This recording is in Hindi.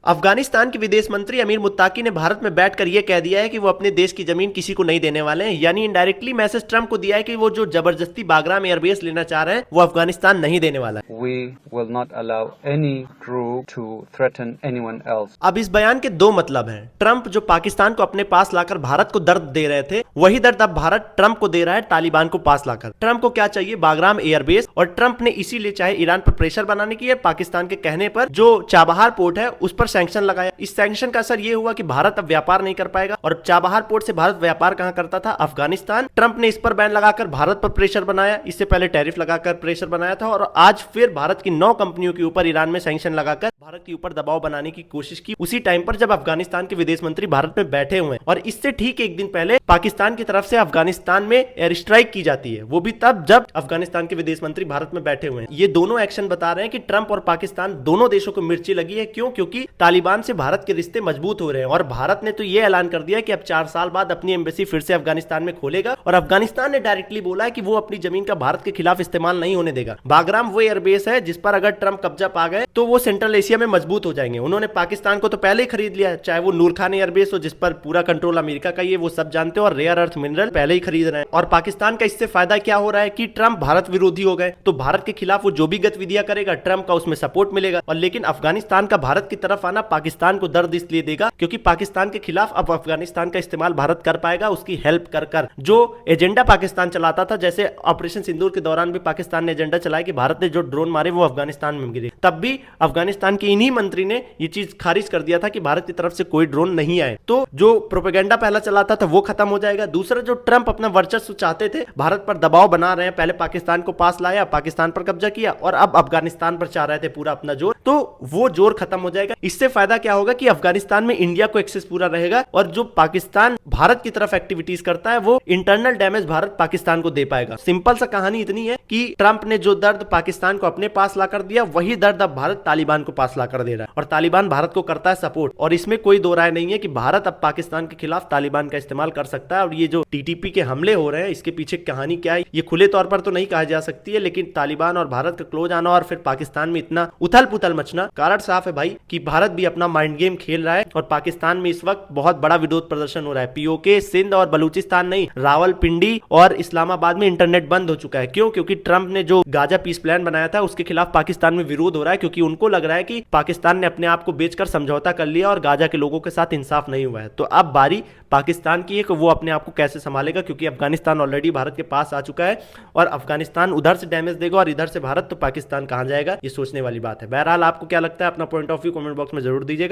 अफगानिस्तान के विदेश मंत्री अमीर मुत्ताकी ने भारत में बैठकर यह कह दिया है कि वो अपने देश की जमीन किसी को नहीं देने वाले हैं। यानी इनडायरेक्टली मैसेज ट्रंप को दिया है कि वो जो जबरदस्ती बागराम एयरबेस लेना चाह रहे हैं वो अफगानिस्तान नहीं देने वाला है। We will not allow any group to threaten anyone else. अब इस बयान के दो मतलब हैं। ट्रंप जो पाकिस्तान को अपने पास लाकर भारत को दर्द दे रहे थे, वही दर्द अब भारत ट्रंप को दे रहा है तालिबान को पास लाकर। ट्रंप को क्या चाहिए? Bagram airbase. और ट्रंप ने इसीलिए चाहे ईरान पर प्रेशर बनाने की, पाकिस्तान के कहने पर जो चाबहार पोर्ट है उस पर सैंक्शन लगाया। इस सैंक्शन का असर यह हुआ कि भारत अब व्यापार नहीं कर पाएगा। और चाबहार पोर्ट से भारत व्यापार कहां करता था? अफगानिस्तान। ट्रंप ने इस पर बैन लगाकर भारत पर प्रेशर बनाया। इससे पहले टैरिफ लगाकर प्रेशर बनाया था और आज फिर भारत की 9 कंपनियों के ऊपर ईरान में सैंक्शन लगाकर भारत के ऊपर दबाव बनाने की कोशिश की। उसी टाइम पर जब अफगानिस्तान के विदेश मंत्री भारत में बैठे हुए हैं। और इससे ठीक एक दिन पहले पाकिस्तान की तरफ से अफगानिस्तान में एयर स्ट्राइक की जाती है, वो भी तब जब अफगानिस्तान के विदेश मंत्री भारत में बैठे हुए हैं। ये दोनों एक्शन बता रहे हैं कि ट्रंप और पाकिस्तान दोनों देशों को मिर्ची लगी है। क्यों? क्योंकि तालिबान से भारत के रिश्ते मजबूत हो रहे हैं और भारत ने तो यह ऐलान कर दिया कि अब 4 साल बाद अपनी एम्बेसी फिर से अफगानिस्तान में खोलेगा। और अफगानिस्तान ने डायरेक्टली बोला है कि वो अपनी जमीन का भारत के खिलाफ इस्तेमाल नहीं होने देगा। बागराम वो एयरबेस है जिस पर अगर ट्रंप कब्जा पा गए तो वो सेंट्रल एशिया में मजबूत हो जाएंगे। उन्होंने पाकिस्तान को तो पहले ही खरीद लिया, चाहे वो नूर खान एयरबेस हो जिस पर पूरा कंट्रोल अमेरिका का ही है, वो सब जानते हो। और रेयर अर्थ मिनरल पहले ही खरीद रहे हैं। और पाकिस्तान का इससे फायदा क्या हो रहा है कि ट्रंप भारत विरोधी हो गए, तो भारत के खिलाफ वो जो भी गतिविधियां करेगा ट्रंप का उसमें सपोर्ट मिलेगा। और लेकिन अफगानिस्तान का भारत की तरफ आना पाकिस्तान को दर्द इसलिए देगा क्योंकि पाकिस्तान के खिलाफ अब अफगानिस्तान का इस्तेमाल भारत कर पाएगा, उसकी हेल्प कर कर। जो एजेंडा पाकिस्तान चलाता था, जैसे ऑपरेशन सिंदूर के दौरान भी पाकिस्तान ने एजेंडा चलाया कि भारत ने जो ड्रोन मारे वो अफगानिस्तान में गिरे, तब भी अफगानिस्तान के इन्हीं मंत्री ने ये चीज खारिज कर दिया था कि भारत की तरफ से कोई ड्रोन नहीं आए। तो जो प्रोपेगेंडा पहला चलाता था वो खत्म हो जाएगा। दूसरा, जो ट्रंप अपना वर्चस्व चाहते थे, भारत पर दबाव बना रहे हैं, पहले पाकिस्तान को पास लाया, पाकिस्तान पर कब्जा किया और अब अफगानिस्तान पर चाह रहे थे पूरा अपना जोर, तो वो जोर खत्म हो जाएगा। इससे फायदा क्या होगा कि अफगानिस्तान में इंडिया को एक्सेस पूरा रहेगा और जो पाकिस्तान भारत की तरफ एक्टिविटीज करता है वो इंटरनल डैमेज भारत पाकिस्तान को दे पाएगा। सिंपल सा कहानी इतनी है कि ट्रंप ने जो दर्द पाकिस्तान को अपने पास लाकर दिया, वही दर्द अब भारत तालिबान को पास लाकर दे रहा है। और तालिबान भारत को करता है सपोर्ट। और इसमें कोई दो राय नहीं है कि भारत अब पाकिस्तान के खिलाफ तालिबान का इस्तेमाल कर सकता है। और ये जो टीटीपी के हमले हो रहे हैं, इसके पीछे कहानी क्या है ये खुले तौर पर तो नहीं कहा जा सकती है, लेकिन तालिबान और भारत का क्लोज आना और फिर पाकिस्तान में इतना उथल पुथल मचना, कारण साफ है भाई कि भारत भी अपना माइंड गेम खेल रहा है। और पाकिस्तान में इस वक्त बहुत बड़ा विरोध प्रदर्शन हो रहा है। पीओके, सिंध और बलूचिस्तान नहीं, रावलपिंडी और इस्लामाबाद में इंटरनेट बंद हो चुका है। क्यों? क्योंकि ट्रंप ने जो गाजा पीस प्लान बनाया था उसके खिलाफ पाकिस्तान में विरोध हो रहा है, क्योंकि उनको लग रहा है कि पाकिस्तान ने अपने आप को बेचकर समझौता कर लिया और गाजा के लोगों के साथ इंसाफ नहीं हुआ है। तो अब बारी पाकिस्तान की है कि वो अपने आप को कैसे संभालेगा, क्योंकि अफगानिस्तान ऑलरेडी भारत के पास आ चुका है और अफगानिस्तान उधर से डैमेज देगा और इधर से भारत, तो पाकिस्तान कहां जाएगा, ये सोचने वाली बात है। बहरहाल आपको क्या लगता है? अपना point of view comment box में जरूर दीजिएगा।